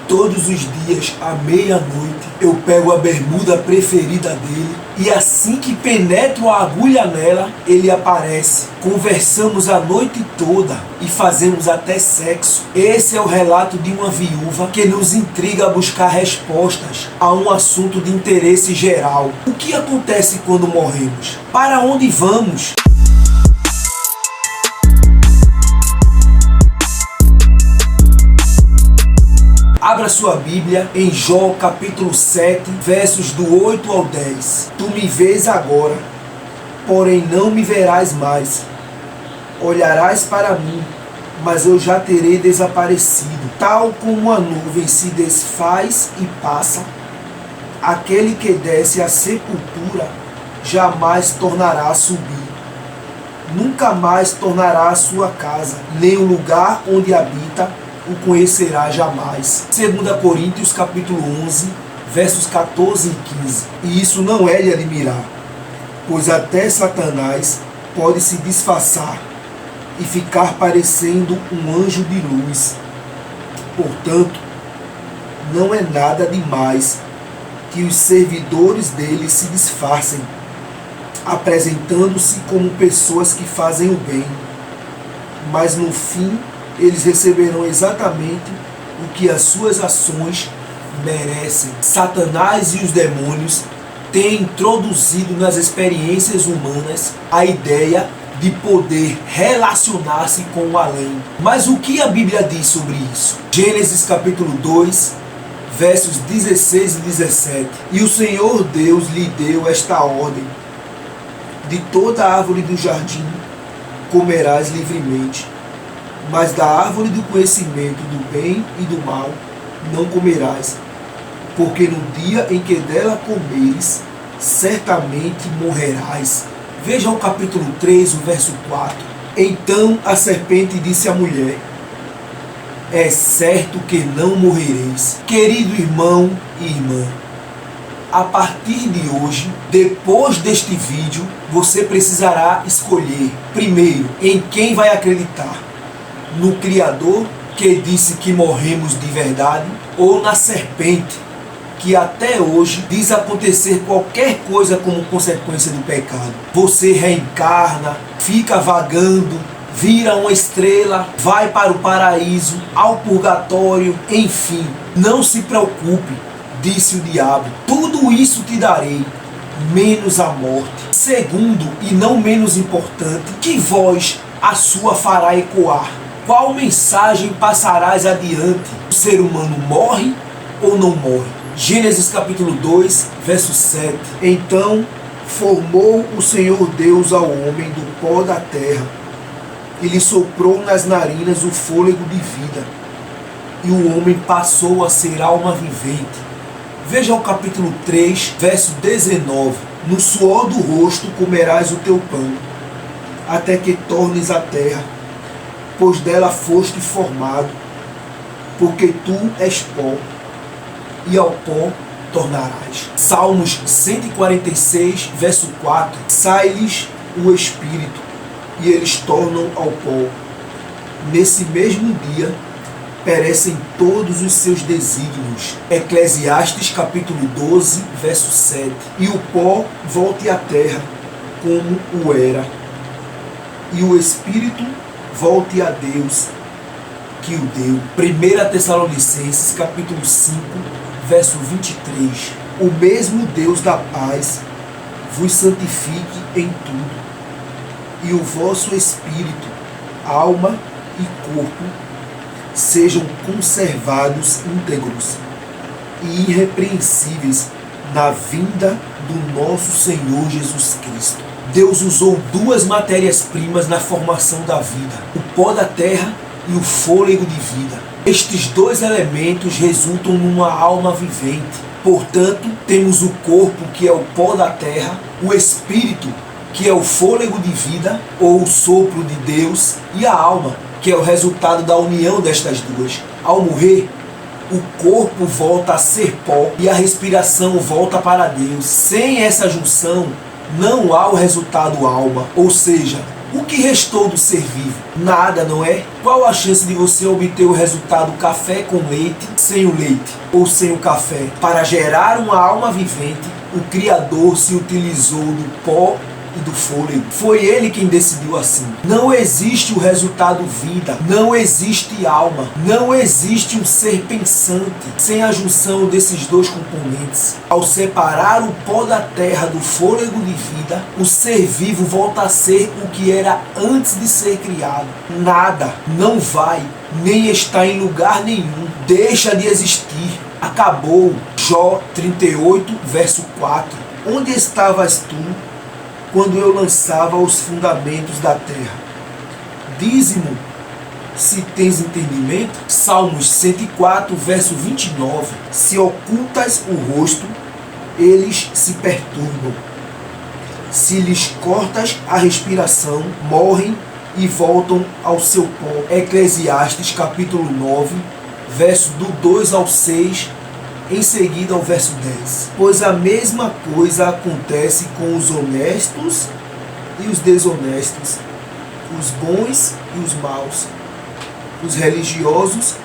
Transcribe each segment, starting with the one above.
Todos os dias, à meia-noite, eu pego a bermuda preferida dele e assim que penetro a agulha nela, ele aparece. Conversamos a noite toda e fazemos até sexo. Esse é o relato de uma viúva que nos intriga a buscar respostas a um assunto de interesse geral. O que acontece quando morremos? Para onde vamos? Abra sua Bíblia em Jó capítulo 7, versos do 8 ao 10. Tu me vês agora, porém não me verás mais. Olharás para mim, mas eu já terei desaparecido. Tal como a nuvem se desfaz e passa, aquele que desce à sepultura jamais tornará a subir. Nunca mais tornará a sua casa, nem o lugar onde habita o conhecerá jamais. 2 Coríntios capítulo 11, versos 14 e 15. E isso não é de admirar, pois até Satanás pode se disfarçar e ficar parecendo um anjo de luz. Portanto, não é nada demais que os servidores dele se disfarcem, apresentando-se como pessoas que fazem o bem, mas no fim eles receberão exatamente o que as suas ações merecem. Satanás e os demônios têm introduzido nas experiências humanas a ideia de poder relacionar-se com o além. Mas o que a Bíblia diz sobre isso? Gênesis capítulo 2, versos 16 e 17. E o Senhor Deus lhe deu esta ordem: de toda árvore do jardim comerás livremente, mas da árvore do conhecimento do bem e do mal não comerás, porque no dia em que dela comeres, certamente morrerás. Veja o capítulo 3, o verso 4. Então a serpente disse à mulher: é certo que não morrereis. Querido irmão e irmã, a partir de hoje, depois deste vídeo, você precisará escolher, primeiro, em quem vai acreditar: no Criador, que disse que morremos de verdade, ou na serpente, que até hoje diz acontecer qualquer coisa como consequência do pecado. Você reencarna, fica vagando, vira uma estrela, vai para o paraíso, ao purgatório, enfim. Não se preocupe, disse o diabo, tudo isso te darei, menos a morte. Segundo, e não menos importante, que voz a sua fará ecoar? Qual mensagem passarás adiante? O ser humano morre ou não morre? Gênesis capítulo 2, verso 7. Então formou o Senhor Deus ao homem do pó da terra, e lhe soprou nas narinas o fôlego de vida, e o homem passou a ser alma vivente. Veja o capítulo 3, verso 19. No suor do rosto comerás o teu pão, até que tornes a terra, pois dela foste formado, porque tu és pó, e ao pó tornarás. Salmos 146, verso 4. Sai-lhes o espírito, e eles tornam ao pó. Nesse mesmo dia perecem todos os seus desígnios. Eclesiastes capítulo 12, verso 7. E o pó volte à terra, como o era, e o espírito volte a Deus, que o deu. 1 Tessalonicenses capítulo 5, verso 23. O mesmo Deus da paz vos santifique em tudo, e o vosso espírito, alma e corpo sejam conservados íntegros e irrepreensíveis na vinda do nosso Senhor Jesus Cristo. Deus usou duas matérias-primas na formação da vida: o pó da terra e o fôlego de vida. Estes dois elementos resultam numa alma vivente. Portanto, temos o corpo, que é o pó da terra, o espírito, que é o fôlego de vida, ou o sopro de Deus, e a alma, que é o resultado da união destas duas. Ao morrer, o corpo volta a ser pó e a respiração volta para Deus. Sem essa junção, não há o resultado alma, ou seja, O que restou do ser vivo? Nada, não é? Qual a chance de você obter o resultado café com leite sem o leite ou sem o café? Para gerar uma alma vivente, o Criador se utilizou do pó e do fôlego. Foi ele quem decidiu assim. Não existe o resultado vida, não existe alma, não existe um ser pensante sem a junção desses dois componentes. Ao separar o pó da terra do fôlego de vida, o ser vivo volta a ser o que era antes de ser criado. Nada, não vai, nem está em lugar nenhum, deixa de existir. Acabou. Jó 38, verso 4. Onde estavas tu quando eu lançava os fundamentos da terra? Dize-me se tens entendimento. Salmos 104, verso 29. Se ocultas o rosto, eles se perturbam. Se lhes cortas a respiração, morrem e voltam ao seu pó. Eclesiastes capítulo 9, verso do 2 ao 6, em seguida ao verso 10. Pois a mesma coisa acontece com os honestos e os desonestos, os bons e os maus, os religiosos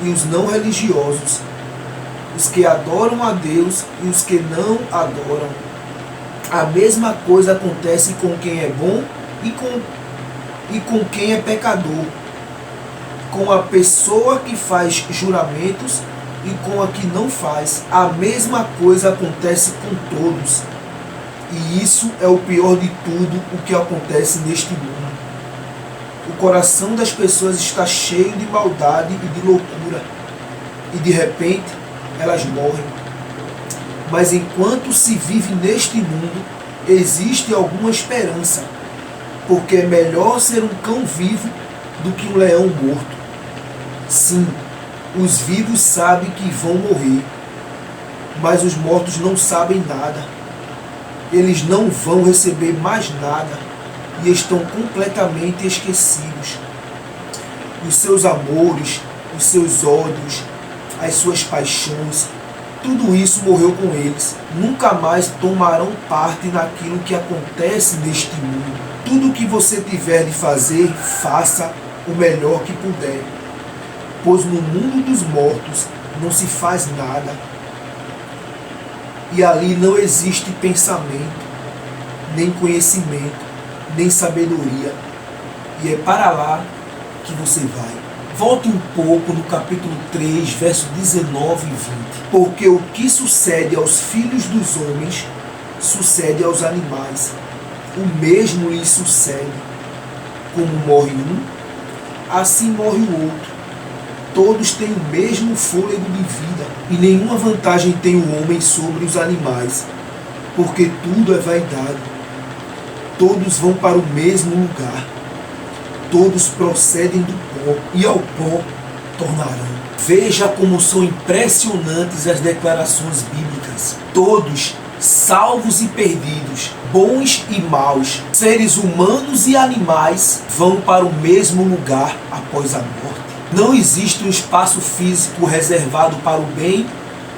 e os não religiosos, os que adoram a Deus e os que não adoram. A mesma coisa acontece com quem é bom e com quem é pecador, com a pessoa que faz juramentos e com a que não faz. A mesma coisa acontece com todos. E isso é o pior de tudo o que acontece neste mundo. O coração das pessoas está cheio de maldade e de loucura. E de repente elas morrem. Mas enquanto se vive neste mundo, existe alguma esperança. Porque é melhor ser um cão vivo do que um leão morto. Sim, os vivos sabem que vão morrer, mas os mortos não sabem nada. Eles não vão receber mais nada e estão completamente esquecidos. Os seus amores, os seus ódios, as suas paixões, tudo isso morreu com eles. Nunca mais tomarão parte naquilo que acontece neste mundo. Tudo o que você tiver de fazer, faça o melhor que puder. Pois no mundo dos mortos não se faz nada. E ali não existe pensamento, nem conhecimento, nem sabedoria. E é para lá que você vai. Volte um pouco no capítulo 3, verso 19 e 20. Porque o que sucede aos filhos dos homens, sucede aos animais. O mesmo lhes sucede. Como morre um, assim morre o outro. Todos têm o mesmo fôlego de vida, e nenhuma vantagem tem o homem sobre os animais, porque tudo é vaidade. Todos vão para o mesmo lugar. Todos procedem do pó, e ao pó tornarão. Veja como são impressionantes as declarações bíblicas. Todos, salvos e perdidos, bons e maus, seres humanos e animais, vão para o mesmo lugar após a morte. Não existe um espaço físico reservado para o bem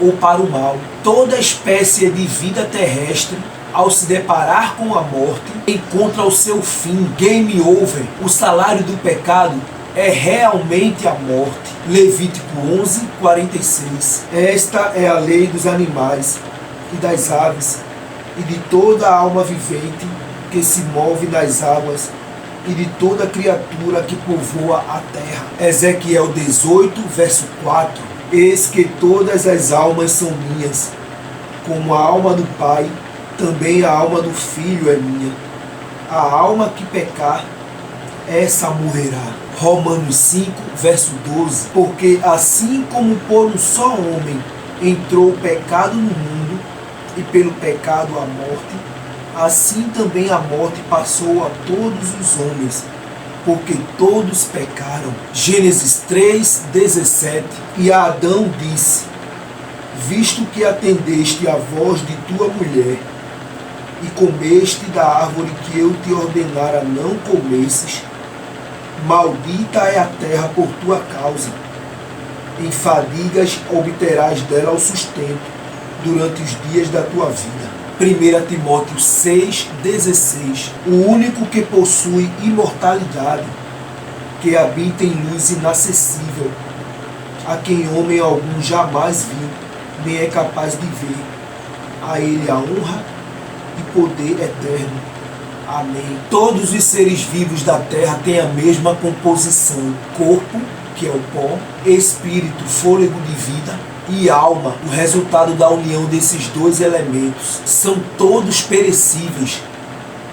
ou para o mal. Toda espécie de vida terrestre, ao se deparar com a morte, encontra o seu fim. Game over. O salário do pecado é realmente a morte. Levítico 11, 46. Esta é a lei dos animais e das aves e de toda a alma vivente que se move nas águas e de toda criatura que povoa a terra. Ezequiel 18, verso 4. Eis que todas as almas são minhas, como a alma do Pai, também a alma do Filho é minha. A alma que pecar, essa morrerá. Romanos 5, verso 12. Porque assim como por um só homem entrou o pecado no mundo, e pelo pecado a morte, assim também a morte passou a todos os homens, porque todos pecaram. Gênesis 3, 17. E a Adão disse: visto que atendeste à voz de tua mulher, e comeste da árvore que eu te ordenara não comesses, maldita é a terra por tua causa. Em fadigas obterás dela o sustento durante os dias da tua vida. 1 Timóteo 6,16. O único que possui imortalidade, que habita em luz inacessível, a quem homem algum jamais viu, nem é capaz de ver. A ele a honra e poder eterno. Amém. Todos os seres vivos da terra têm a mesma composição: corpo, que é o pó, espírito, fôlego de vida, e alma, o resultado da união desses dois elementos. São todos perecíveis.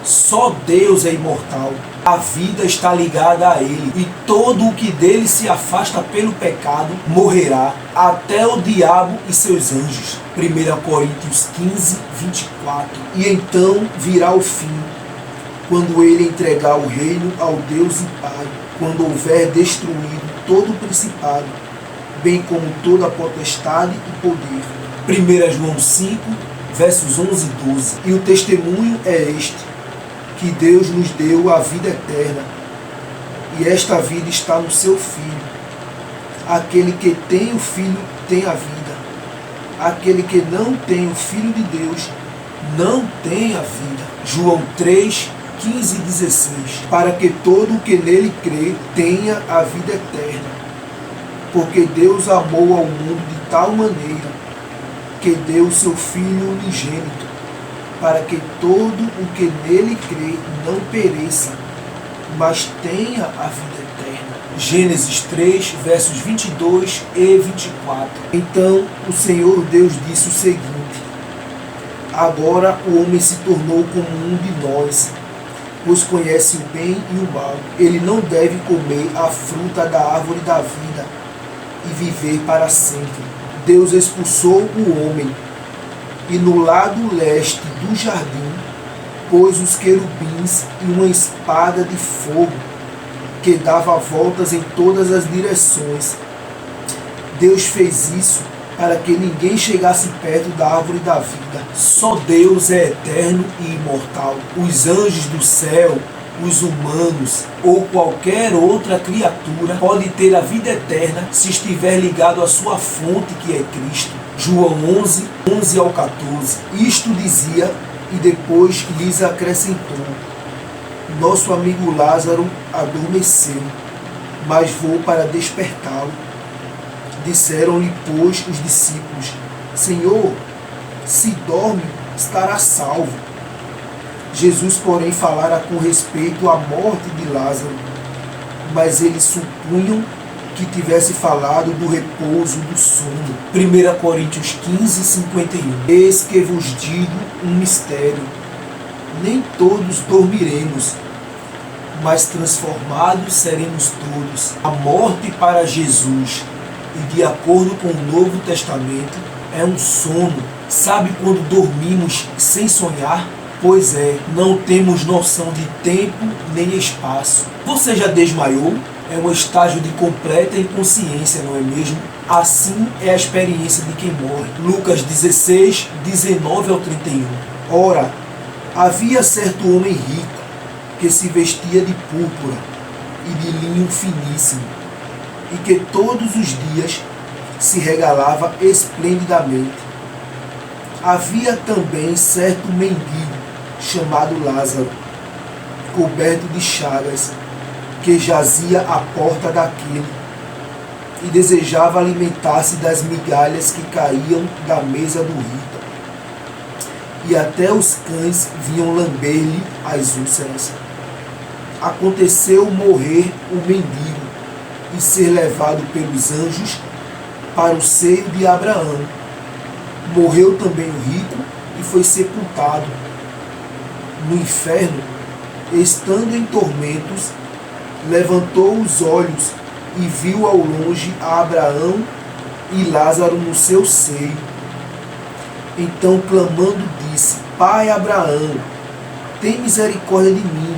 Só Deus é imortal. A vida está ligada a Ele, e todo o que dele se afasta pelo pecado morrerá, até o diabo e seus anjos. 1 Coríntios 15:24. E então virá o fim, quando ele entregar o reino ao Deus e Pai, quando houver destruído todo o principado, bem como toda a potestade e poder. 1 João 5, versos 11 e 12. E o testemunho é este, que Deus nos deu a vida eterna, e esta vida está no seu Filho. Aquele que tem o Filho tem a vida. Aquele que não tem o Filho de Deus não tem a vida. João 3, 15 e 16. Para que todo o que nele crê tenha a vida eterna. Porque Deus amou ao mundo de tal maneira que deu o seu Filho unigênito, para que todo o que nele crê não pereça, mas tenha a vida eterna. Gênesis 3, versos 22 e 24. Então o Senhor Deus disse o seguinte: agora o homem se tornou como um de nós, pois conhece o bem e o mal. Ele não deve comer a fruta da árvore da vida e viver para sempre. Deus expulsou o homem, e no lado leste do jardim pôs os querubins e uma espada de fogo que dava voltas em todas as direções. Deus fez isso para que ninguém chegasse perto da árvore da vida. Só Deus é eterno e imortal. Os anjos do céu, os humanos ou qualquer outra criatura pode ter a vida eterna se estiver ligado à sua fonte, que é Cristo. João 11, 11 ao 14. Isto dizia e depois lhes acrescentou: nosso amigo Lázaro adormeceu, mas vou para despertá-lo. Disseram-lhe, pois, os discípulos: Senhor, se dorme, estará salvo. Jesus, porém, falara com respeito à morte de Lázaro, mas eles supunham que tivesse falado do repouso do sono. 1 Coríntios 15, 51. Eis que vos digo um mistério: nem todos dormiremos, mas transformados seremos todos. A morte para Jesus, e de acordo com o Novo Testamento, é um sono. Sabe quando dormimos sem sonhar? Pois é, não temos noção de tempo nem espaço. Você já desmaiou? É um estágio de completa inconsciência, não é mesmo? Assim é a experiência de quem morre. Lucas 16, 19 ao 31. Ora, havia certo homem rico, que se vestia de púrpura e de linho finíssimo, e que todos os dias se regalava esplendidamente. Havia também certo mendigo, chamado Lázaro, coberto de chagas, que jazia à porta daquele, e desejava alimentar-se das migalhas que caíam da mesa do rico. E até os cães vinham lamber-lhe as úlceras. Aconteceu morrer o mendigo e ser levado pelos anjos para o seio de Abraão. Morreu também o rico e foi sepultado. No inferno, estando em tormentos, levantou os olhos e viu ao longe a Abraão e Lázaro no seu seio. Então, clamando, disse: Pai Abraão, tem misericórdia de mim,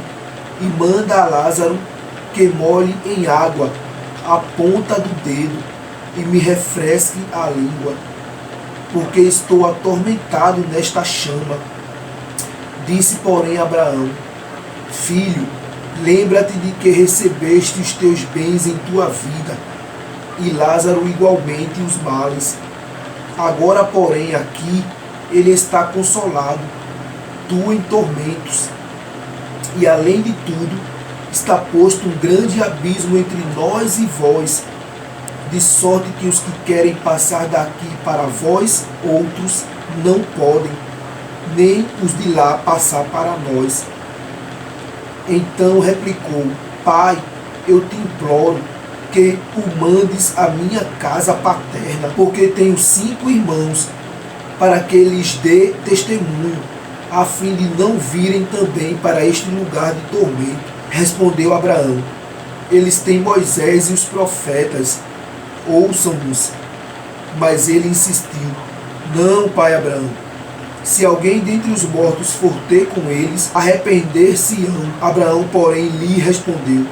e manda a Lázaro que molhe em água a ponta do dedo e me refresque a língua, porque estou atormentado nesta chama. Disse, porém, Abraão: Filho, lembra-te de que recebeste os teus bens em tua vida, e Lázaro igualmente os males. Agora, porém, aqui ele está consolado, tu em tormentos. E além de tudo, está posto um grande abismo entre nós e vós, de sorte que os que querem passar daqui para vós, outros, não podem, nem os de lá passar para nós. Então replicou: Pai, eu te imploro que o mandes à minha casa paterna, porque tenho 5 irmãos, para que lhes dê testemunho, a fim de não virem também para este lugar de tormento. Respondeu Abraão: Eles têm Moisés e os profetas, ouçam-nos. Mas ele insistiu: Não, pai Abraão, se alguém dentre os mortos for ter com eles, arrepender-se-ão. Abraão, porém, lhe respondeu: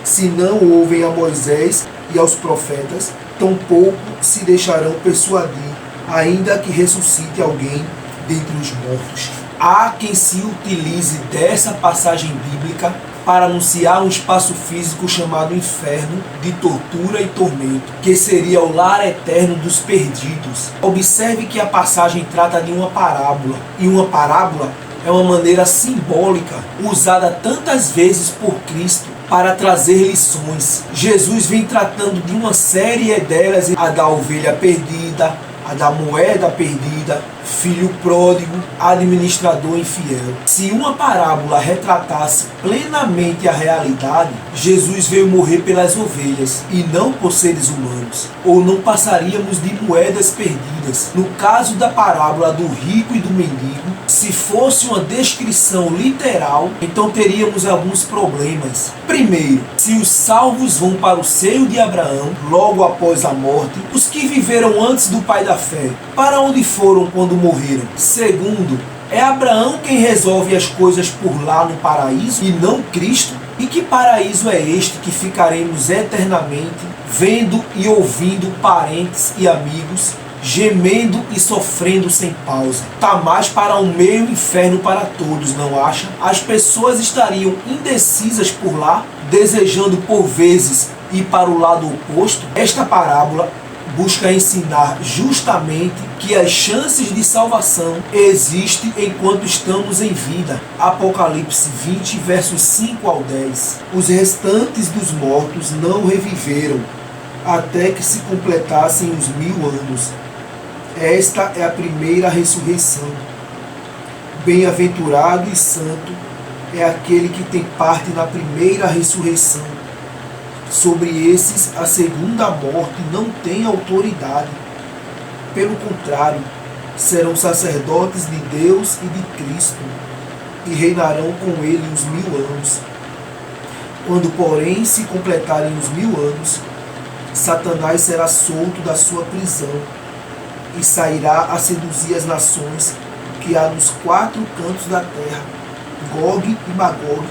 Se não ouvem a Moisés e aos profetas, tampouco se deixarão persuadir, ainda que ressuscite alguém dentre os mortos. Há quem se utilize dessa passagem bíblica para anunciar um espaço físico chamado inferno, de tortura e tormento, que seria o lar eterno dos perdidos. Observe que a passagem trata de uma parábola, e uma parábola é uma maneira simbólica usada tantas vezes por Cristo para trazer lições. Jesus vem tratando de uma série delas: a da ovelha perdida, a da moeda perdida, filho pródigo, administrador infiel. Se uma parábola retratasse plenamente a realidade, Jesus veio morrer pelas ovelhas e não por seres humanos, ou não passaríamos de moedas perdidas. No caso da parábola do rico e do mendigo, se fosse uma descrição literal, então teríamos alguns problemas. Primeiro, se os salvos vão para o seio de Abraão logo após a morte, os que viveram antes do pai da fé, para onde foram quando morreram? Segundo, é Abraão quem resolve as coisas por lá no paraíso e não Cristo? E que paraíso é este que ficaremos eternamente vendo e ouvindo parentes e amigos gemendo e sofrendo sem pausa? Tá mais para um meio inferno para todos, não acha? As pessoas estariam indecisas por lá, desejando por vezes ir para o lado oposto. Esta parábola busca ensinar justamente que as chances de salvação existem enquanto estamos em vida. Apocalipse 20, versos 5 ao 10. Os restantes dos mortos não reviveram até que se completassem os 1000 anos. Esta é a primeira ressurreição. Bem-aventurado e santo é aquele que tem parte na primeira ressurreição. Sobre esses, a segunda morte não tem autoridade. Pelo contrário, serão sacerdotes de Deus e de Cristo, e reinarão com ele os 1000 anos. Quando, porém, se completarem os 1000 anos, Satanás será solto da sua prisão e sairá a seduzir as nações que há nos 4 cantos da terra, Gog e Magog,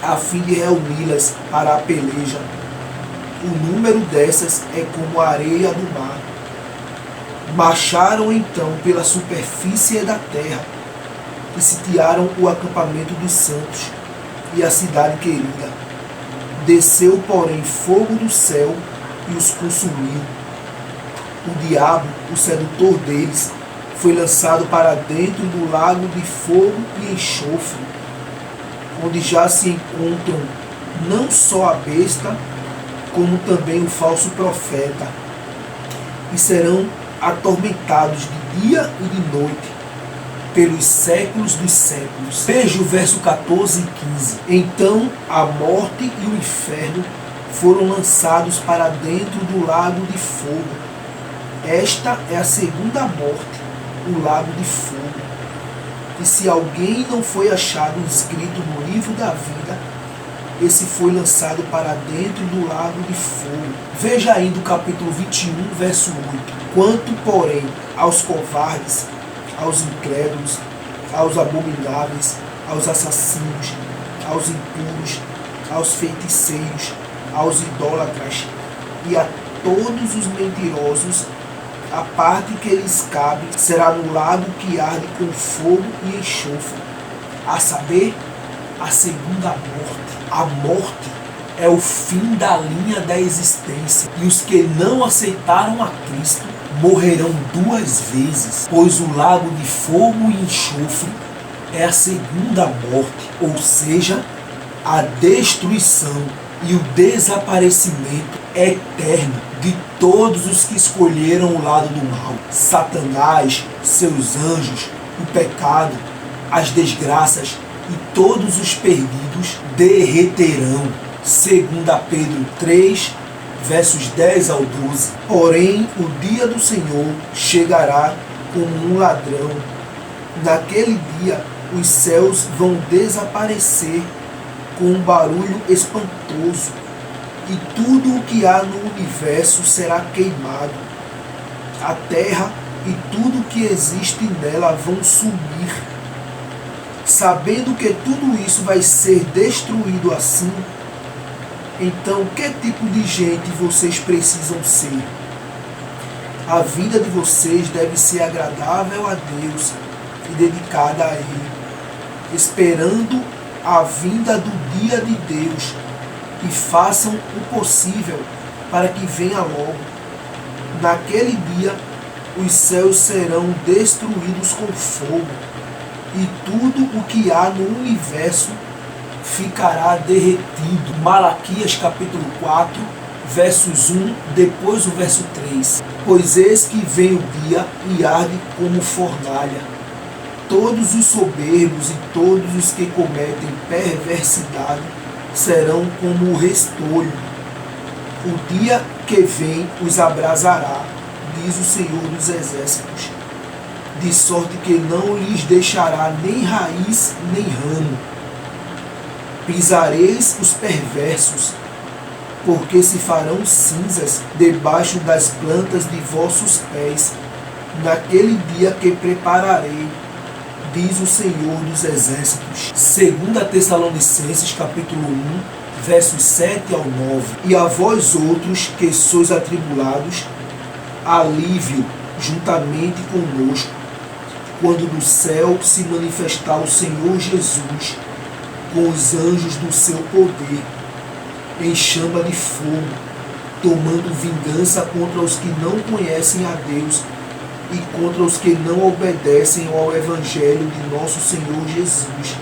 a fim de reuni-las para a peleja. O número dessas é como a areia do mar. Marcharam então pela superfície da terra e sitiaram o acampamento dos santos e a cidade querida. Desceu, porém, fogo do céu e os consumiu. O diabo, o sedutor deles, foi lançado para dentro do lago de fogo e enxofre, onde já se encontram não só a besta, como também o falso profeta, e serão atormentados de dia e de noite, pelos séculos dos séculos. Veja o verso 14 e 15. Então a morte e o inferno foram lançados para dentro do lago de fogo. Esta é a segunda morte, o lago de fogo. E se alguém não foi achado inscrito no livro da vida, esse foi lançado para dentro do lago de fogo. Veja ainda o capítulo 21, verso 8. Quanto, porém, aos covardes, aos incrédulos, aos abomináveis, aos assassinos, aos impuros, aos feiticeiros, aos idólatras e a todos os mentirosos, a parte que lhes cabe será no lago que arde com fogo e enxofre, a saber, a segunda morte. A morte é o fim da linha da existência, e os que não aceitaram a Cristo morrerão 2 vezes, pois o lago de fogo e enxofre é a segunda morte, ou seja, a destruição e o desaparecimento eterno de todos os que escolheram o lado do mal. Satanás, seus anjos, o pecado, as desgraças e todos os perdidos derreterão. 2 Pedro 3, versos 10 ao 12. Porém, o dia do Senhor chegará como um ladrão. Naquele dia, os céus vão desaparecer com um barulho espantoso, e tudo o que há no universo será queimado. A terra e tudo o que existe nela vão sumir. Sabendo que tudo isso vai ser destruído assim, então que tipo de gente vocês precisam ser? A vida de vocês deve ser agradável a Deus e dedicada a Ele, esperando a vinda do dia de Deus, e façam o possível para que venha logo. Naquele dia, os céus serão destruídos com fogo, e tudo o que há no universo ficará derretido. Malaquias capítulo 4, versos 1, depois o verso 3. Pois eis que vem o dia e arde como fornalha. Todos os soberbos e todos os que cometem perversidade serão como o restolho. O dia que vem os abrasará, diz o Senhor dos Exércitos, de sorte que não lhes deixará nem raiz nem ramo. Pisareis os perversos, porque se farão cinzas debaixo das plantas de vossos pés, naquele dia que prepararei, diz o Senhor dos Exércitos. 2 Tessalonicenses capítulo 1, versos 7 ao 9. E a vós outros que sois atribulados, alívio juntamente conosco, quando do céu se manifestar o Senhor Jesus, com os anjos do seu poder, em chama de fogo, tomando vingança contra os que não conhecem a Deus e contra os que não obedecem ao Evangelho de nosso Senhor Jesus.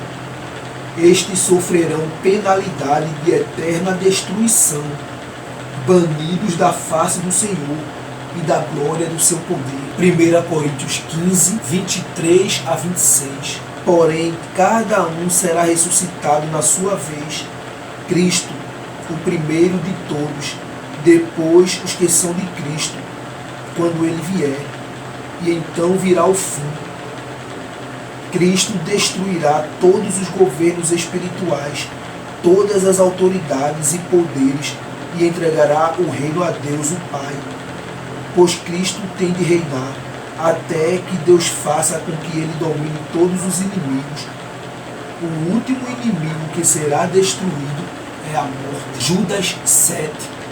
Estes sofrerão penalidade de eterna destruição, banidos da face do Senhor e da glória do seu poder. 1 Coríntios 15, 23 a 26. Porém, cada um será ressuscitado na sua vez. Cristo, o primeiro de todos, depois os que são de Cristo, quando ele vier. E então virá o fim. Cristo destruirá todos os governos espirituais, todas as autoridades e poderes, e entregará o reino a Deus o Pai. Pois Cristo tem de reinar, até que Deus faça com que ele domine todos os inimigos. O último inimigo que será destruído é a morte. Judas 7.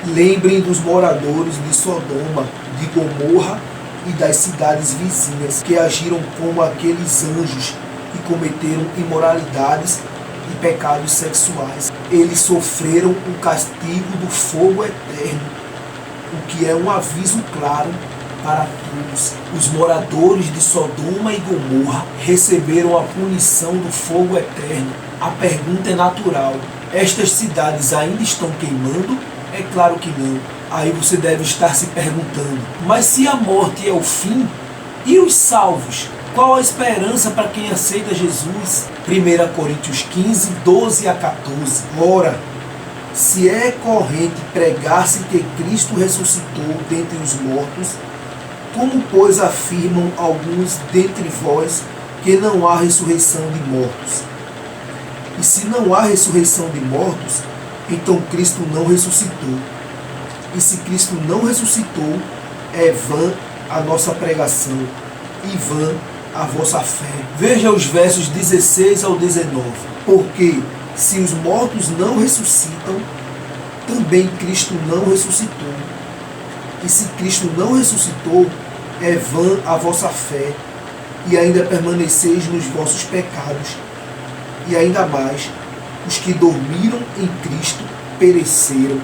Lembrem dos moradores de Sodoma, de Gomorra e das cidades vizinhas, que agiram como aqueles anjos e cometeram imoralidades e pecados sexuais. Eles sofreram o castigo do fogo eterno, o que é um aviso claro para todos. Os moradores de Sodoma e Gomorra receberam a punição do fogo eterno. A pergunta é natural: estas cidades ainda estão queimando? É claro que não. Aí você deve estar se perguntando: mas se a morte é o fim, e os salvos? Qual a esperança para quem aceita Jesus? 1 Coríntios 15, 12 a 14. Ora, se é corrente pregar-se que Cristo ressuscitou dentre os mortos, como, pois, afirmam alguns dentre vós que não há ressurreição de mortos? E se não há ressurreição de mortos, então Cristo não ressuscitou. E se Cristo não ressuscitou, é vã a nossa pregação e vã a vossa fé. Veja os versos 16 ao 19. Porque se os mortos não ressuscitam, também Cristo não ressuscitou. E se Cristo não ressuscitou, é vã a vossa fé, e ainda permaneceis nos vossos pecados. E ainda mais, os que dormiram em Cristo pereceram.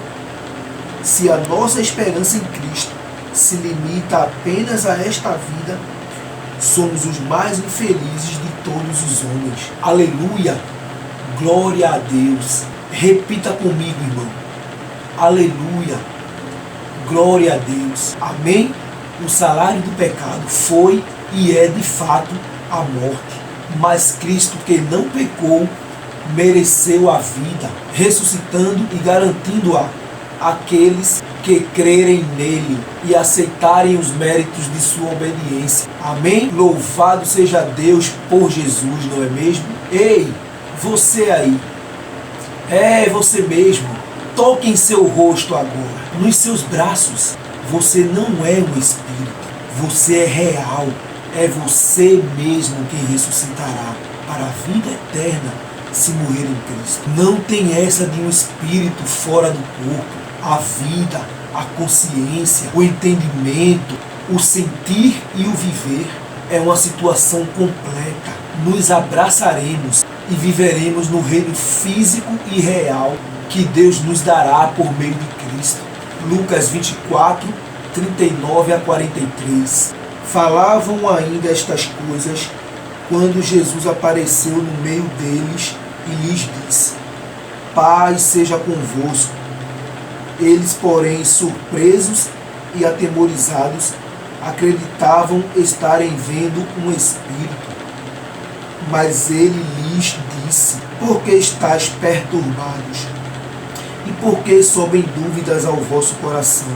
Se a nossa esperança em Cristo se limita apenas a esta vida, somos os mais infelizes de todos os homens. Aleluia! Glória a Deus! Repita comigo, irmão. Aleluia! Glória a Deus! Amém? O salário do pecado foi e é de fato a morte. Mas Cristo, que não pecou, mereceu a vida, ressuscitando e garantindo-a àqueles que crerem nele e aceitarem os méritos de sua obediência. Amém? Louvado seja Deus por Jesus, não é mesmo? Ei, você aí, você mesmo, toque em seu rosto agora, nos seus braços. Você não é um espírito, você é real, é você mesmo quem ressuscitará para a vida eterna se morrer em Cristo. Não tem essa de um espírito fora do corpo. A vida, a consciência, o entendimento, o sentir e o viver é uma situação completa. Nos abraçaremos e viveremos no reino físico e real que Deus nos dará por meio de Cristo. Lucas 24, 39 a 43. Falavam ainda estas coisas quando Jesus apareceu no meio deles e lhes disse: Paz seja convosco. Eles, porém, surpresos e atemorizados, acreditavam estarem vendo um espírito. Mas ele lhes disse: Por que estáis perturbados? E por que sobem dúvidas ao vosso coração?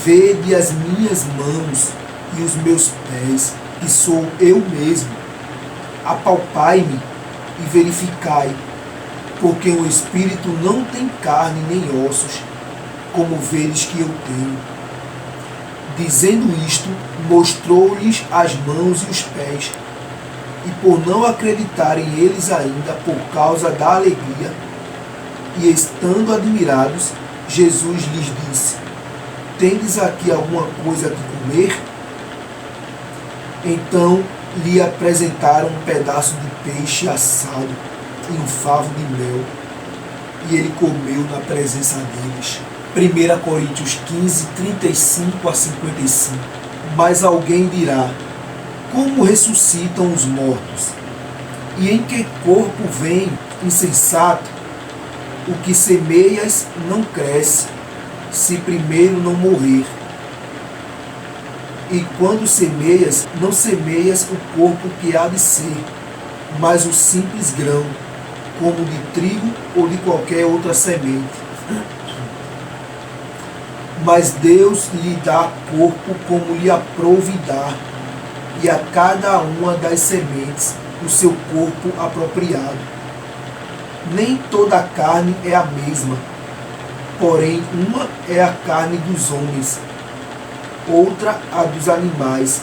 Vede as minhas mãos e os meus pés, que sou eu mesmo. Apalpai-me e verificai, porque o espírito não tem carne nem ossos, como vedes que eu tenho. Dizendo isto, mostrou-lhes as mãos e os pés. E por não acreditarem eles ainda, por causa da alegria, e estando admirados, Jesus lhes disse: Tendes aqui alguma coisa que comer? Então lhe apresentaram um pedaço de peixe assado e um favo de mel, e ele comeu na presença deles. 1 Coríntios 15, 35 a 55. Mas alguém dirá: Como ressuscitam os mortos? E em que corpo vem, insensato? O que semeias não cresce, se primeiro não morrer. E quando semeias, não semeias o corpo que há de ser, mas o simples grão, como de trigo ou de qualquer outra semente. Mas Deus lhe dá corpo como lhe aprouve dar, e a cada uma das sementes o seu corpo apropriado. Nem toda a carne é a mesma, porém uma é a carne dos homens, outra a dos animais,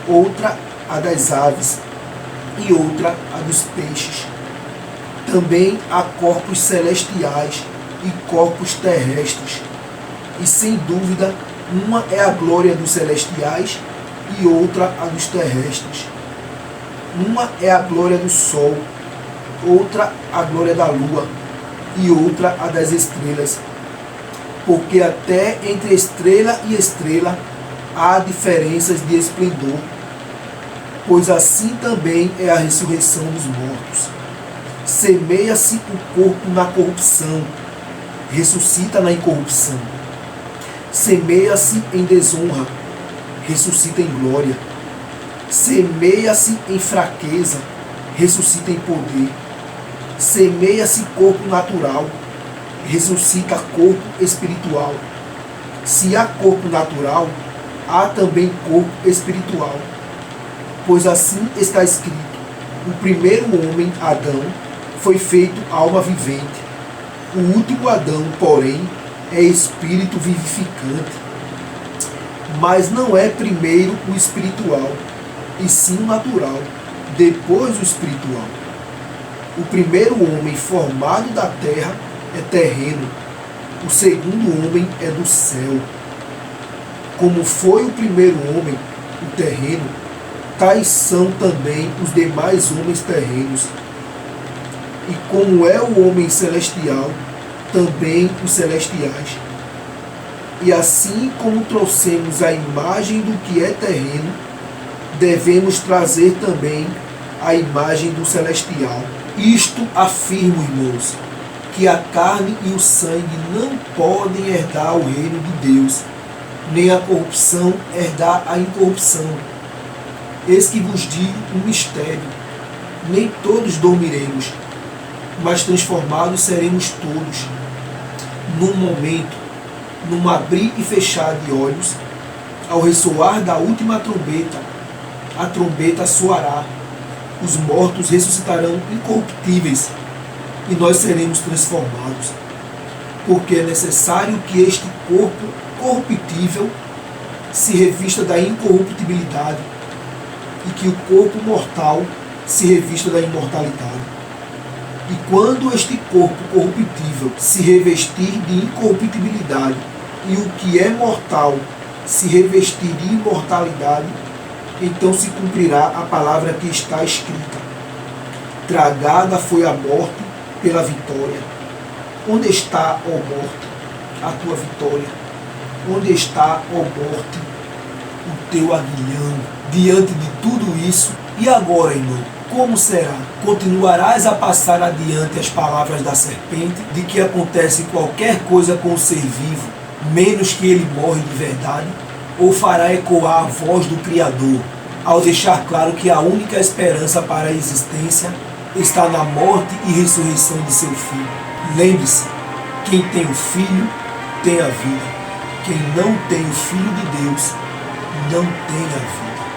outra a das aves, e outra a dos peixes. Também há corpos celestiais e corpos terrestres, e sem dúvida uma é a glória dos celestiais e outra a dos terrestres. Uma é a glória do sol, outra a glória da lua, e outra a das estrelas. Porque até entre estrela e estrela há diferenças de esplendor, pois assim também é a ressurreição dos mortos. Semeia-se o corpo na corrupção, ressuscita na incorrupção. Semeia-se em desonra, ressuscita em glória. Semeia-se em fraqueza, ressuscita em poder. Semeia-se corpo natural, ressuscita corpo espiritual. Se há corpo natural, há também corpo espiritual. Pois assim está escrito: o primeiro homem, Adão, foi feito alma vivente. O último Adão, porém, é espírito vivificante. Mas não é primeiro o espiritual, e sim o natural, depois o espiritual. O primeiro homem formado da terra é terreno, o segundo homem é do céu. Como foi o primeiro homem, o terreno, tais são também os demais homens terrenos. E como é o homem celestial, também os celestiais. E assim como trouxemos a imagem do que é terreno, devemos trazer também a imagem do celestial. Isto afirmo, irmãos, que a carne e o sangue não podem herdar o reino de Deus, nem a corrupção herdar a incorrupção. Eis que vos digo um mistério: nem todos dormiremos, mas transformados seremos todos, num momento, num abrir e fechar de olhos, ao ressoar da última trombeta. A trombeta soará, os mortos ressuscitarão incorruptíveis, e nós seremos transformados, porque é necessário que este corpo corruptível se revista da incorruptibilidade, e que o corpo mortal se revista da imortalidade. E quando este corpo corruptível se revestir de incorruptibilidade, e o que é mortal se revestir de imortalidade, então se cumprirá a palavra que está escrita: tragada foi a morte pela vitória. Onde está, ó morte, a tua vitória? Onde está, ó morte, o teu aguilhão? Diante de tudo isso, e agora, irmão, como será? Continuarás a passar adiante as palavras da serpente, de que acontece qualquer coisa com o ser vivo, menos que ele morre de verdade? Ou fará ecoar a voz do Criador, ao deixar claro que a única esperança para a existência está na morte e ressurreição de seu Filho? Lembre-se, quem tem o Filho tem a vida. Quem não tem o Filho de Deus não tem a vida.